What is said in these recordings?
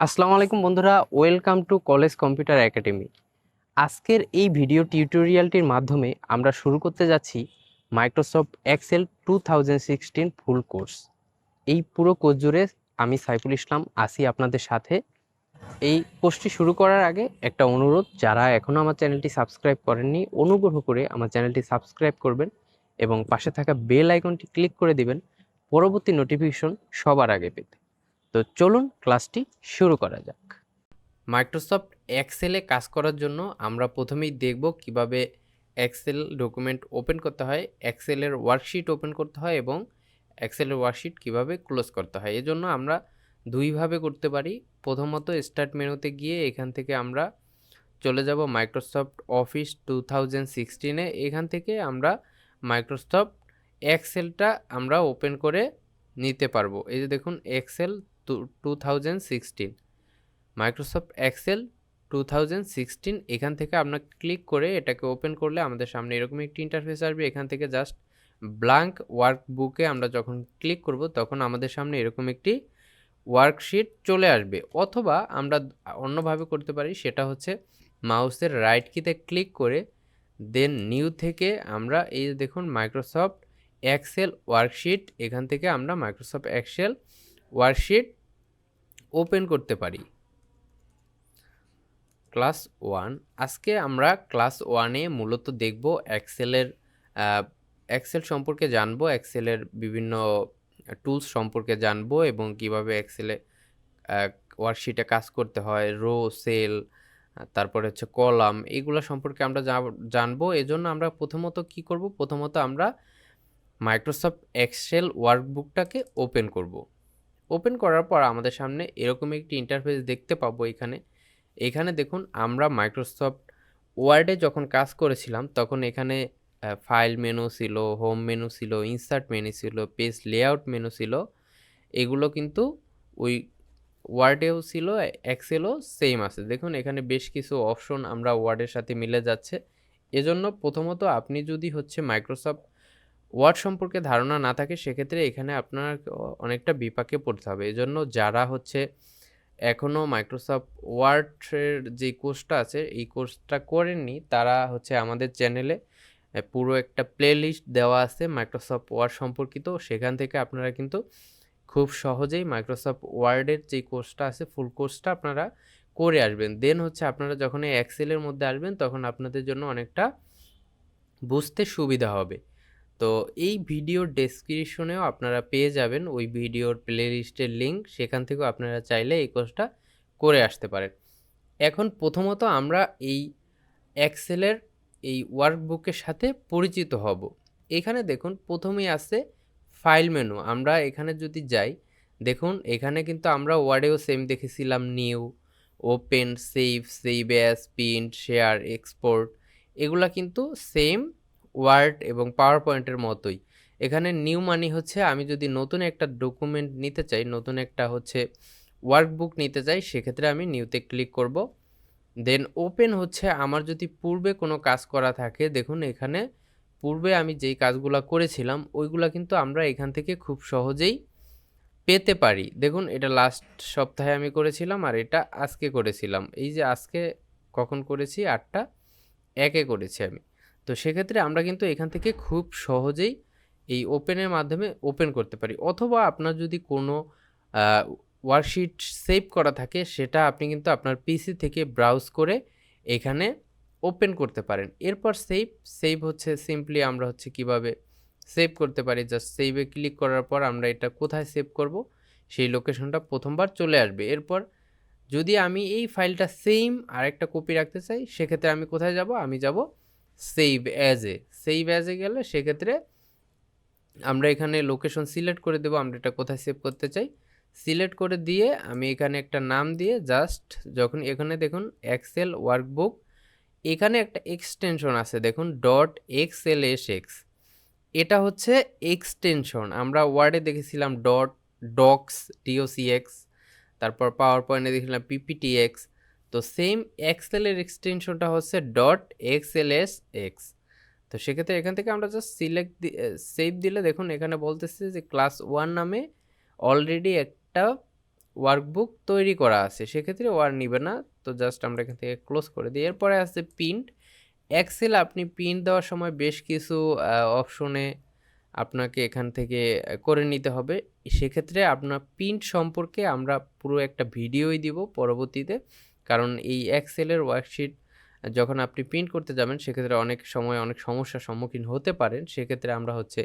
আসসালামু আলাইকুম বন্ধুরা, welcome to college computer academy. আজকের এই ভিডিও টিউটোরিয়ালটির মাধ্যমে আমরা শুরু করতে যাচ্ছি মাইক্রোসফট এক্সেল 2016 ফুল কোর্স। এই পুরো কোর্স জুড়ে আমি সাইফুল ইসলাম আছি আপনাদের সাথে। এই কোর্সটি শুরু করার আগে একটা অনুরোধ, যারা এখনও আমার চ্যানেলটি সাবস্ক্রাইব করেননি অনুগ্রহ করে আমার চ্যানেলটি সাবস্ক্রাইব করবেন এবং পাশে থাকা বেল আইকনটি ক্লিক করে দিবেন পরবর্তী নোটিফিকেশন সবার আগে পেতে। তো চলুন ক্লাসটি শুরু করা যাক। মাইক্রোসফট এক্সেলে কাজ করার জন্য আমরা প্রথমেই দেখব কিভাবে এক্সেল ডকুমেন্ট ওপেন করতে হয়, এক্সেলের ওয়ার্কশিট ওপেন করতে হয় এবং এক্সেলের ওয়ার্কশিট কিভাবে ক্লোজ করতে হয়। এজন্য আমরা দুইভাবে করতে পারি। প্রথমত স্টার্ট মেনুতে গিয়ে এখান থেকে আমরা চলে যাব মাইক্রোসফট অফিস 2016-এ। এখান থেকে আমরা মাইক্রোসফট এক্সেলটা আমরা ওপেন করে নিতে পারবো। এই যে দেখুন, এক্সেল 2016, মাইক্রোসফট এক্সেল 2016। এখান থেকে আমরা ক্লিক করে এটাকে ওপেন করলে আমাদের সামনে এরকম একটি ইন্টারফেস আসবে। এখান থেকে জাস্ট ব্ল্যাঙ্ক ওয়ার্কবুকে আমরা যখন ক্লিক করব তখন আমাদের সামনে এরকম একটি ওয়ার্কশিট চলে আসবে। অথবা আমরা অন্যভাবে করতে পারি, সেটা হচ্ছে মাউসের রাইট কিতে ক্লিক করে দেন নিউ থেকে আমরা এই যে দেখুন মাইক্রোসফট এক্সেল ওয়ার্কশিট, এখান থেকে আমরা মাইক্রোসফট এক্সেল ওয়ার্কশিট ওপেন করতে পারি। ক্লাস 1, আজকে আমরা ক্লাস 1-এ মূলত দেখব এক্সেল সম্পর্কে জানবো, এক্সেলের বিভিন্ন টুলস সম্পর্কে জানবো এবং কিভাবে এক্সেলে ওয়ার্কশিটে কাজ করতে হয়, রো, সেল, তারপরে হচ্ছে কলাম, এগুলো সম্পর্কে আমরা জানবো। এজন্য আমরা প্রথমত কি করব, প্রথমত আমরা মাইক্রোসফট এক্সেল ওয়ার্কবুকটাকে ওপেন করব। ওপেন করার পর আমাদের সামনে এরকম একটি ইন্টারফেস দেখতে পাবো। এখানে দেখুন, আমরা মাইক্রোসফট ওয়ার্ডে যখন কাজ করেছিলাম তখন এখানে ফাইল মেনু ছিল, হোম মেনু ছিল, ইনসার্ট মেনু ছিল, পেজ লেআউট মেনু ছিল। এগুলো কিন্তু ওই ওয়ার্ডেও ছিল, এক্সেলও সেম আছে। দেখুন এখানে বেশ কিছু অপশন আমরা ওয়ার্ডের সাথে মিলে যাচ্ছে। এজন্য প্রথমত আপনি যদি হচ্ছে মাইক্রোসফট ওয়ার্ড সম্পর্কে ধারণা না থাকে, সেক্ষেত্রে এখানে আপনার অনেকটা বিপাকে পড়তে হবে। এজন্য যারা হচ্ছে এখনও মাইক্রোসফট ওয়ার্ডের যে কোর্সটা আছে এই কোর্সটা করেননি, তারা হচ্ছে আমাদের চ্যানেলে পুরো একটা প্লেলিস্ট দেওয়া আছে মাইক্রোসফট ওয়ার্ড সম্পর্কিত। সেখান থেকে আপনারা কিন্তু খুব সহজেই মাইক্রোসফট ওয়ার্ডের যে কোর্সটা আছে ফুল কোর্সটা আপনারা করে আসবেন। দেন হচ্ছে আপনারা যখন এই এক্সেলের মধ্যে আসবেন তখন আপনাদের জন্য অনেকটা বুঝতে সুবিধা হবে। তো এই ভিডিওর ডেসক্রিপশনেও আপনারা পেয়ে যাবেন ওই ভিডিওর প্লেলিস্টের লিঙ্ক, সেখান থেকেও আপনারা চাইলে এই কোর্সটা করে আসতে পারেন। এখন প্রথমত আমরা এই এক্সেলের এই ওয়ার্কবুকের সাথে পরিচিত হব। এখানে দেখুন প্রথমেই আছে ফাইল মেনু। আমরা এখানে যদি যাই, দেখুন এখানে কিন্তু আমরা ওয়ার্ডেও সেম দেখেছিলাম, new, open, save, save as, print, share, export, এগুলা কিন্তু সেম ওয়ার্ড এবং পাওয়ার পয়েন্টের মতোই। এখানে নিউ মানি হচ্ছে আমি যদি নতুন একটা ডকুমেন্ট নিতে চাই, নতুন একটা হচ্ছে ওয়ার্কবুক নিতে চাই, সেক্ষেত্রে আমি নিউতে ক্লিক করব। দেন ওপেন হচ্ছে আমার যদি পূর্বে কোনো কাজ করা থাকে, দেখুন এখানে পূর্বে আমি যেই কাজগুলো করেছিলাম ওইগুলা কিন্তু আমরা এখান থেকে খুব সহজেই পেতে পারি। দেখুন এটা লাস্ট সপ্তাহে আমি করেছিলাম আর এটা আজকে করেছিলাম। এই যে আজকে কখন করেছি, 8টা 1-এ করেছি আমি। তো সেক্ষেত্রে আমরা কিন্তু এখান থেকে খুব সহজেই এই ওপেনের মাধ্যমে ওপেন করতে পারি। অথবা আপনার যদি কোনো ওয়ার্কশিট সেভ করা থাকে, সেটা আপনি কিন্তু আপনার পিসি থেকে ব্রাউজ করে এখানে ওপেন করতে পারেন। এরপর সেভ হচ্ছে সিম্পলি আমরা হচ্ছে কিভাবে সেভ করতে পারি, জাস্ট সেভে ক্লিক করার পর আমরা এটা কোথায় সেভ করব সেই লোকেশনটা প্রথমবার চলে আসবে। এরপর যদি আমি এই ফাইলটা সেম আরেকটা কপি রাখতে চাই, সেক্ষেত্রে আমি কোথায় যাব, আমি যাব সেভ অ্যাজে গেলে সেক্ষেত্রে আমরা এখানে লোকেশন সিলেক্ট করে দেব, আমরা এটা কোথায় সেভ করতে চাই সিলেক্ট করে দিয়ে আমি এখানে একটা নাম দিয়ে জাস্ট যখন এখানে দেখুন এক্সেল ওয়ার্কবুক, এখানে একটা এক্সটেনশন আছে দেখুন .xlsx, এটা হচ্ছে এক্সটেনশন। আমরা ওয়ার্ডে দেখেছিলাম ডক্স, তারপর পাওয়ার পয়েন্টে দেখেছিলাম pptx। তো সেম এক্সেলের এক্সটেনশনটা হচ্ছে .xlsx। তো সেক্ষেত্রে এখান থেকে আমরা জাস্ট সেভ দিলে দেখুন এখানে বলতেছে যে ক্লাস 1 নামে অলরেডি একটা ওয়ার্কবুক তৈরি করা আছে, সেক্ষেত্রে ও আর নিবে না। তো জাস্ট আমরা এখান থেকে ক্লোজ করে দিই। এরপরে আছে প্রিন্ট। এক্সেল আপনি প্রিন্ট দেওয়ার সময় বেশ কিছু অপশনে আপনাকে এখান থেকে করে নিতে হবে। সেক্ষেত্রে আপনার প্রিন্ট সম্পর্কে আমরা পুরো একটা ভিডিওই দিব পরবর্তীতে। কারণ এই এক্সেলের ওয়ার্কশিট যখন আপনি প্রিন্ট করতে যাবেন সেক্ষেত্রে অনেক সময় অনেক সমস্যার সম্মুখীন হতে পারেন। সেক্ষেত্রে আমরা হচ্ছে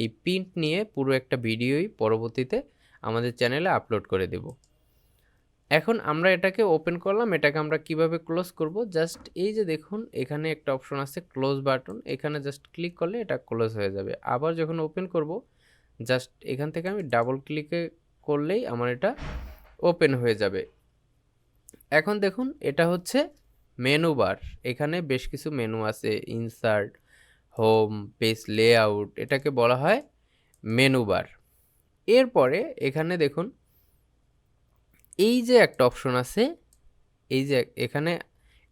এই প্রিন্ট নিয়ে পুরো একটা ভিডিওই পরবর্তীতে আমাদের চ্যানেলে আপলোড করে দেব। এখন আমরা এটাকে ওপেন করলাম। এটাকে আমরা কিভাবে ক্লোজ করব, জাস্ট এই যে দেখুন এখানে একটা অপশন আছে ক্লোজ বাটন, এখানে জাস্ট ক্লিক করলে এটা ক্লোজ হয়ে যাবে। আবার যখন ওপেন করব জাস্ট এখান থেকে আমি ডাবল ক্লিকে করলেই আমার এটা ওপেন হয়ে যাবে। এখন দেখুন এটা হচ্ছে মেনু বার। এখানে বেশ কিছু মেনু আছে, ইনসার্ট, হোম, পেজ লেআউট, এটাকে বলা হয় মেনু বার। এরপরে এখানে দেখুন এই যে একটা অপশন আছে, এই যে এখানে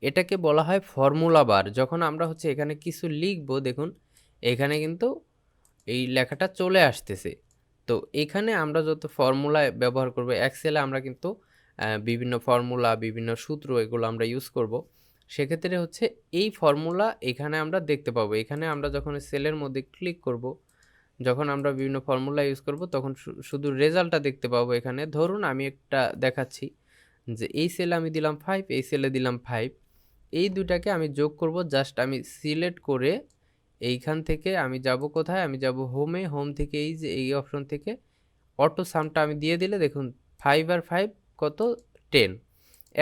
এটাকে বলা হয় ফর্মুলা বার। যখন আমরা হচ্ছে এখানে কিছু লিখব দেখুন এখানে কিন্তু এই লেখাটা চলে আসতেছে। তো এখানে আমরা যত ফর্মুলা ব্যবহার করব এক্সেলে, আমরা কিন্তু বিভিন্ন ফর্মুলা, বিভিন্ন সূত্র এগুলো আমরা ইউজ করব। সেক্ষেত্রে হচ্ছে এই ফর্মুলা এখানে আমরা দেখতে পাবো। এখানে আমরা যখন সেলের মধ্যে ক্লিক করব, যখন আমরা বিভিন্ন ফর্মুলা ইউজ করব তখন শুধু রেজাল্টটা দেখতে পাবো। এখানে ধরুন আমি একটা দেখাচ্ছি যে এই সেলে আমি দিলাম 5, এই সেলে দিলাম 5, এই দুটাকে আমি যোগ করব। জাস্ট আমি সিলেক্ট করে এইখান থেকে আমি যাব কোথায়, আমি যাব হোমে। হোম থেকে এই যে এই অপশন থেকে অটো সামটা আমি দিয়ে দিলে দেখুন 5 আর 5 কত, 10।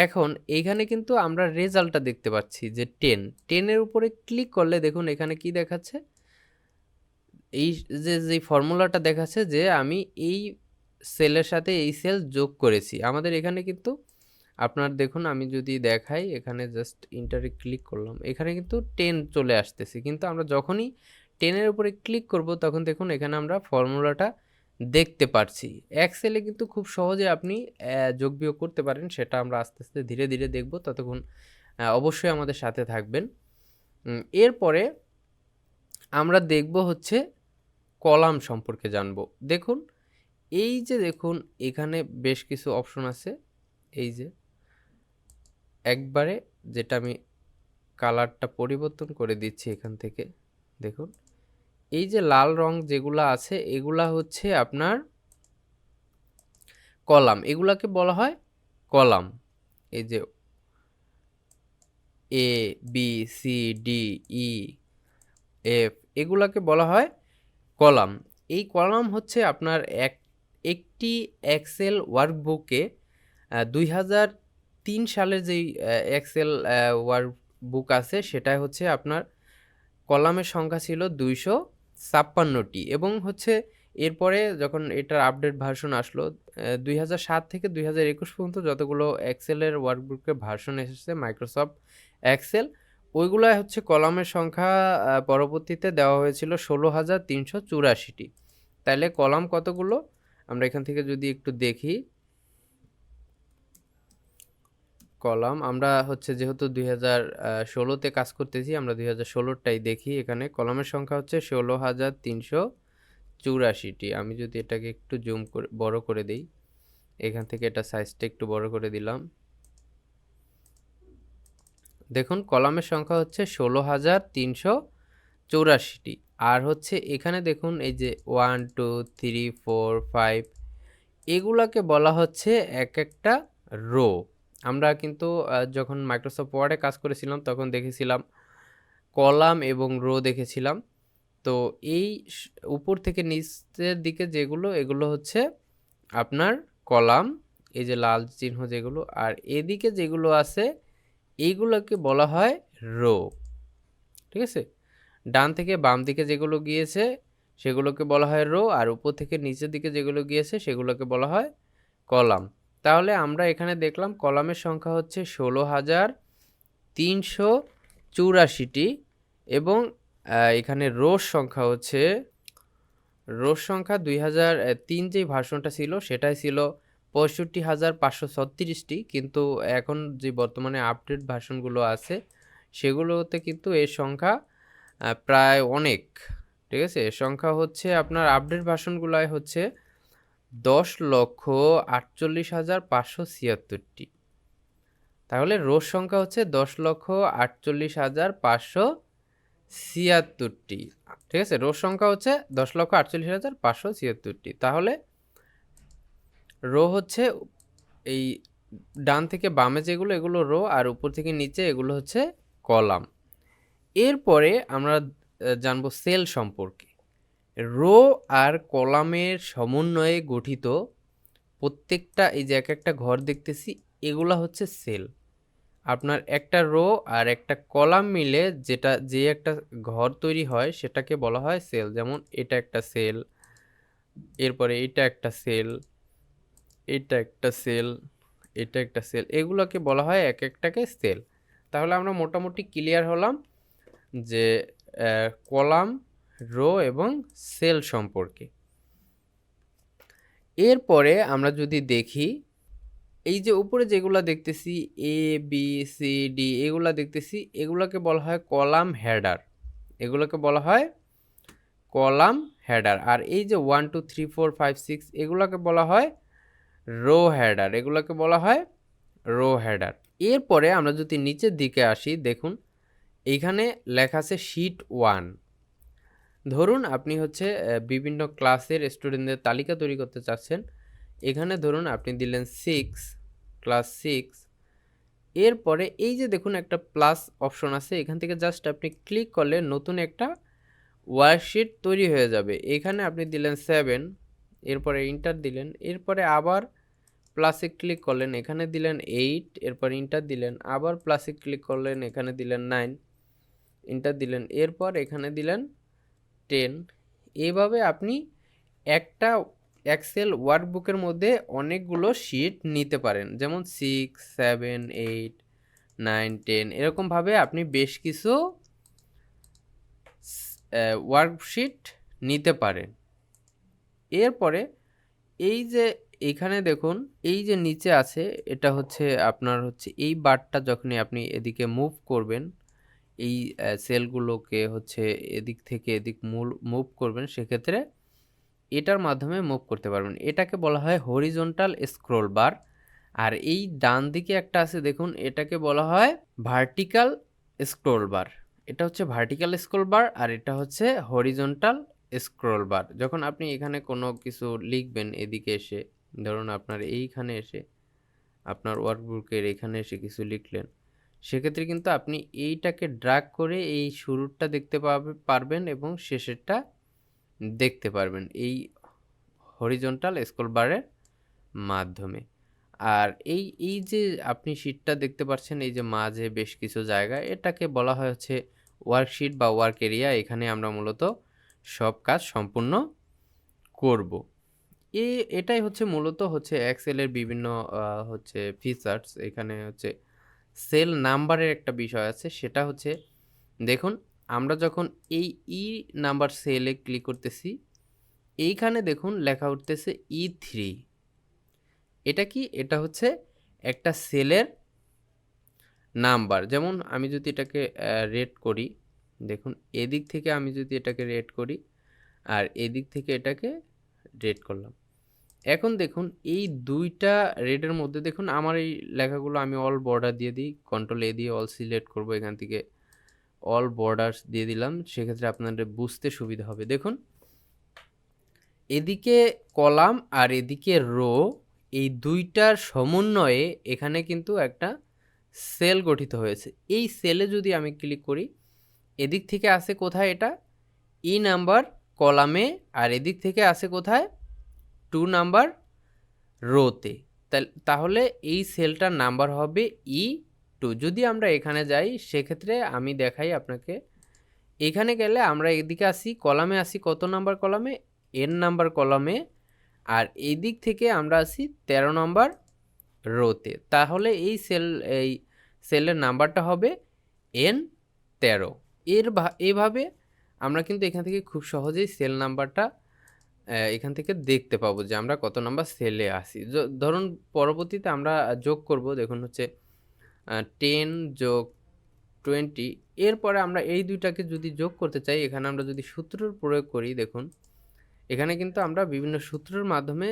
এখন এইখানে কিন্তু আমরা রেজাল্টটা দেখতে পাচ্ছি যে 10। 10-এর উপরে ক্লিক করলে দেখুন এখানে কি দেখাচ্ছে, এই যে ফর্মুলাটা দেখাচ্ছে যে আমি এই সেলের সাথে এই সেল যোগ করেছি। আমাদের এখানে কিন্তু আপনার দেখুন আমি যদি দেখাই, এখানে জাস্ট ইন্টারে ক্লিক করলাম, এখানে কিন্তু 10 চলে আসতেছে। কিন্তু আমরা যখনই 10-এর উপরে ক্লিক করব তখন দেখুন এখানে আমরা ফর্মুলাটা দেখতে পারছি। এক্সেলে কিন্তু খুব সহজে আপনি যোগ বিয়োগ করতে পারেন, সেটা আমরা আস্তে আস্তে ধীরে ধীরে দেখব। ততক্ষণ অবশ্যই আমাদের সাথে থাকবেন। এরপরে আমরা দেখব হচ্ছে কলাম সম্পর্কে জানব। দেখুন এই যে দেখুন এখানে বেশ কিছু অপশন আছে, এই যে একবারে যেটা আমি কালারটা পরিবর্তন করে দিচ্ছি এখান থেকে দেখুন, এই যে লাল রং যেগুলা আছে এগুলা হচ্ছে আপনার কলাম, এগুলাকে বলা হয় কলাম। এই যে A B C D E F এগুলাকে বলা হয় কলাম। এই কলাম হচ্ছে আপনার একটি এক্সেল ওয়ার্কবুকে 2003 সালের যেই এক্সেল ওয়ার্কবুক আছে সেটা হচ্ছে আপনার কলামের সংখ্যা ছিল 256টি এবং হচ্ছে এরপরে যখন এটার আপডেট ভার্সন আসলো 2007 থেকে 2021 পর্যন্ত যতগুলো এক্সেলের ওয়ার্কবুকের ভার্সন এসেছে মাইক্রোসফট এক্সেল, ওইগুলাই হচ্ছে কলামের সংখ্যা পরবর্তীতে দেওয়া হয়েছিল 16,384টি। তাইলে কলাম কতগুলো আমরা এখান থেকে যদি একটু দেখি, কলাম আমরা হচ্ছে যেহেতু 2016-তে কাজ করতেছি, আমরা 2016টাই দেখি। এখানে কলামের সংখ্যা হচ্ছে 16,384টি। আমি যদি এটাকে একটু জুম করে বড় করে দিই, এখান থেকে এটা সাইজটা একটু বড় করে দিলাম, দেখুন কলামের সংখ্যা হচ্ছে 16,384টি। আর হচ্ছে এখানে দেখুন এই যে 1 2 3 4 5 এগুলাকে বলা হচ্ছে এক একটা রো। আমরা কিন্তু যখন মাইক্রোসফট ওয়ার্ডে কাজ করেছিলাম তখন দেখেছিলাম কলাম এবং রো দেখেছিলাম। তো এই উপর থেকে নিচের দিকে যেগুলো এগুলো হচ্ছে আপনার কলাম, এই যে লাল চিহ্ন যেগুলো, আর এদিকে যেগুলো আছে এইগুলোকে বলা হয় রো। ঠিক আছে, ডান থেকে বাম দিকে যেগুলো গিয়েছে সেগুলোকে বলা হয় রো, আর উপর থেকে নিচের দিকে যেগুলো গিয়েছে সেগুলোকে বলা হয় কলাম। তাহলে আমরা এখানে দেখলাম কলামের সংখ্যা হচ্ছে 16,384টি এবং এখানে রোর সংখ্যা হচ্ছে, রোর সংখ্যা 2003 যেই ভার্সনটা ছিল সেটাই ছিল 65,536টি, কিন্তু এখন যে বর্তমানে আপডেট ভার্সনগুলো আছে সেগুলোতে কিন্তু এর সংখ্যা প্রায় অনেক। ঠিক আছে, এর সংখ্যা হচ্ছে আপনার আপডেট ভার্সনগুলোয় হচ্ছে 10,48,576টি। তাহলে রোর সংখ্যা হচ্ছে 10,48,576টি। ঠিক আছে? রোর সংখ্যা হচ্ছে 10,48,576টি। তাহলে রো হচ্ছে এই ডান থেকে বামে যেগুলো এগুলো রো, আর উপর থেকে নিচে এগুলো হচ্ছে কলাম। এরপরে আমরা জানবো সেল সম্পর্কে। রো আর কলামের সমন্বয়ে গঠিত প্রত্যেকটা, এই যে এক একটা ঘর দেখতেছি, এগুলা হচ্ছে সেল। আপনার একটা রো আর একটা কলাম মিলে যে একটা ঘর তৈরি হয় সেটাকে বলা হয় সেল। যেমন এটা একটা সেল, এরপরে এটা একটা সেল, এটা একটা সেল, এটা একটা সেল, এগুলোকে বলা হয় এক একটাকে সেল। তাহলে আমরা মোটামুটি ক্লিয়ার হলাম যে কলাম, রো এবং সেল সম্পর্কে। এরপরে আমরা যদি দেখি, এই যে উপরে যেগুলা দেখতেছি এ বি সি ডি এগুলা দেখতেছি, এগুলাকে বলা হয় কলাম হেডার, এগুলোকে বলা হয় কলাম হেডার। আর এই যে 1 2 3 4 5 6 এগুলোকে বলা হয় রো হেডার, এগুলোকে বলা হয় রো হেডার। এরপরে আমরা যদি নিচের দিকে আসি, দেখুন এইখানে লেখা আছে শীট 1। ধরুন আপনি হচ্ছে বিভিন্ন ক্লাসের স্টুডেন্টদের তালিকা তৈরি করতে চাচ্ছেন। এখানে ধরুন আপনি দিলেন 6, ক্লাস 6। এরপরে এই যে দেখুন একটা প্লাস অপশন আছে, এখান থেকে জাস্ট আপনি ক্লিক করলে নতুন একটা ওয়ার্কশিট তৈরি হয়ে যাবে। এখানে আপনি দিলেন 7, এরপরে ইন্টার দিলেন, এরপরে আবার প্লাসে ক্লিক করলেন, এখানে দিলেন 8, এরপর ইন্টার দিলেন, আবার প্লাসে ক্লিক করলেন, এখানে দিলেন 9, ইন্টার দিলেন, এরপর এখানে দিলেন 10। এইভাবে আপনি একটা এক্সেল ওয়ার্কবুকের মধ্যে অনেকগুলো শিট নিতে পারেন। যেমন 6, 7, 8, 9, 10 এরকমভাবে আপনি বেশ কিছু ওয়ার্কশিট নিতে পারেন। এরপরে এই যে এখানে দেখুন, এই যে নিচে আছে, এটা হচ্ছে আপনার হচ্ছে এই বারটা যখনই আপনি এদিকে মুভ করবেন, এই সেলগুলোকে হচ্ছে এদিক থেকে এদিক মুভ করবেন, সেক্ষেত্রে এটার মাধ্যমে মুভ করতে পারবেন। এটাকে বলা হয় হরিজন্টাল স্ক্রোল বার। আর এই ডান দিকে একটা আছে দেখুন, এটাকে বলা হয় ভার্টিক্যাল স্ক্রোল বার। এটা হচ্ছে ভার্টিক্যাল স্ক্রোল বার আর এটা হচ্ছে হরিজন্টাল স্ক্রোল বার। যখন আপনি এখানে কোনো কিছু লিখবেন, এদিকে এসে ধরুন আপনার এইখানে এসে আপনার ওয়ার্কবুকের এখানে এসে কিছু লিখলেন, সেক্ষেত্রে কিন্তু আপনি এইটাকে ড্র্যাগ করে এই শুরুরটা দেখতে পারবেন এবং শেষেরটা দেখতে পারবেন এই হরিজন্টাল স্ক্রোল বারের মাধ্যমে। আর এই যে আপনি শীটটা দেখতে পাচ্ছেন, এই যে মাঝে বেশ কিছু জায়গা, এটাকে বলা হয় হচ্ছে ওয়ার্কশিট বা ওয়ার্ক এরিয়া। এখানে আমরা মূলত সব কাজ সম্পূর্ণ করব। এটাই হচ্ছে মূলত হচ্ছে এক্সেলের বিভিন্ন হচ্ছে ফিচার্স। এখানে হচ্ছে সেল নাম্বারের একটা বিষয় আছে, সেটা হচ্ছে দেখুন আমরা যখন এই নাম্বার সেলে ক্লিক করতেছি, এইখানে দেখুন লেখা উঠতেছে E3। এটা কি? এটা হচ্ছে একটা সেলের নাম্বার। যেমন আমি যদি এটাকে রেট করি, দেখুন এদিক থেকে আমি যদি এটাকে রেট করি আর এদিক থেকে এটাকে রেট করলাম, এখন দেখুন এই দুইটা রেডের মধ্যে দেখুন আমার এই লেখাগুলো আমি অল বর্ডার দিয়ে দিই, কন্ট্রোল এ দিয়ে অল সিলেক্ট করব, এখান থেকে অল বর্ডার্স দিয়ে দিলাম, সেক্ষেত্রে আপনাদের বুঝতে সুবিধা হবে। দেখুন এদিকে কলাম আর এদিকে রো, এই দুইটার সমন্বয়ে এখানে কিন্তু একটা সেল গঠিত হয়েছে। এই সেলে যদি আমি ক্লিক করি, এদিক থেকে আসে কোথায়? এটা ই নাম্বার কলামে, আর এদিক থেকে আসে কোথায়? 2 নাম্বার রোতে। তাহলে এই সেলটার নাম্বার হবে E2। যদি আমরা এখানে যাই, সেক্ষেত্রে আমি দেখাই আপনাকে। এখানে গেলে আমরা এদিকে আসি, কলামে আসি কত নাম্বার কলামে? N নাম্বার কলামে। আর এই দিক থেকে আমরা আসি 13 নম্বর রোতে। তাহলে এই সেলের নাম্বারটা হবে N13। এইভাবে আমরা কিন্তু এখান থেকে খুব সহজেই সেল নাম্বারটা এখান থেকে দেখতে পাবো যে আমরা কত নাম্বার সেলে আসি। ধরুন পরবর্তীতে আমরা যোগ করব, দেখুন হচ্ছে 10 যোগ 20। এরপরে আমরা এই দুইটাকে যদি যোগ করতে চাই, এখানে আমরা যদি সূত্রের প্রয়োগ করি, দেখুন এখানে কিন্তু আমরা বিভিন্ন সূত্রের মাধ্যমে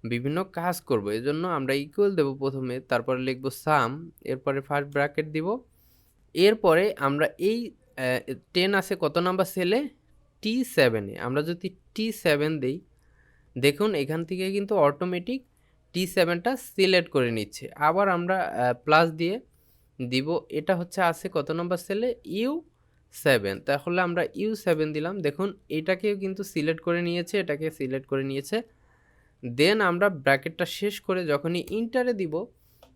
বিভিন্ন কাজ করব। এজন্য আমরা ইকুয়াল দেব প্রথমে, তারপরে লিখব সাম, এরপরে ফার্স্ট ব্র্যাকেট দিব। এরপরে আমরা এই 10 আছে কত নাম্বার সেলে? T7 এ। আমরা যদি T7 দেই, দেখুন এখান থেকে কিন্তু অটোমেটিক T7টা সিলেক্ট করে নিচ্ছে। আবার আমরা প্লাস দিয়ে দিব, এটা হচ্ছে আছে কত নাম্বার সেলে? U7। তাহলে আমরা U7 দিলাম। দেখুন এটাকেও কিন্তু সিলেক্ট করে নিয়েছে, এটাকে সিলেক্ট করে নিয়েছে। দেন আমরা ব্র্যাকেটটা শেষ করে যখনই ইন্টারে দিব,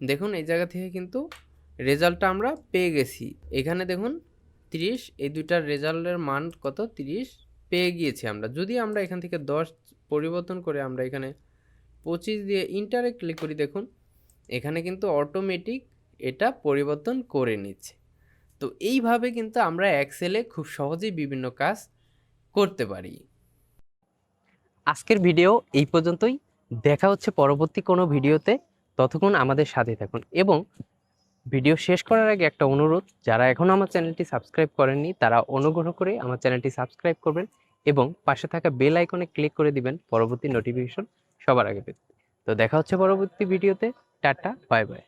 দেখুন এই জায়গা থেকে কিন্তু রেজাল্টটা আমরা পেয়ে গেছি। এখানে দেখুন 30, এই দুইটার রেজাল্টের মান কত? 30 পেয়ে গিয়েছি আমরা। যদি আমরা এখান থেকে 10 পরিবর্তন করে আমরা এখানে 25 দিয়ে ইন্টারে ক্লিক করি, দেখুন এখানে কিন্তু অটোমেটিক এটা পরিবর্তন করে নিচ্ছে। তো এইভাবে কিন্তু আমরা এক্সেলে খুব সহজেই বিভিন্ন কাজ করতে পারি। আজকের ভিডিও এই পর্যন্তই। দেখা হচ্ছে পরবর্তী কোনো ভিডিওতে। ততক্ষণ আমাদের সাথে থাকুন এবং ভিডিও শেষ করার আগে একটা অনুরোধ, যারা এখনো আমার চ্যানেলটি সাবস্ক্রাইব করেননি তারা অনুগ্রহ করে আমার চ্যানেলটি সাবস্ক্রাইব করবেন এবং পাশে থাকা বেল আইকনে ক্লিক করে দিবেন পরবর্তী নোটিফিকেশন সবার আগে পেতে। তো দেখা হচ্ছে পরবর্তী ভিডিওতে। Tata, bye bye.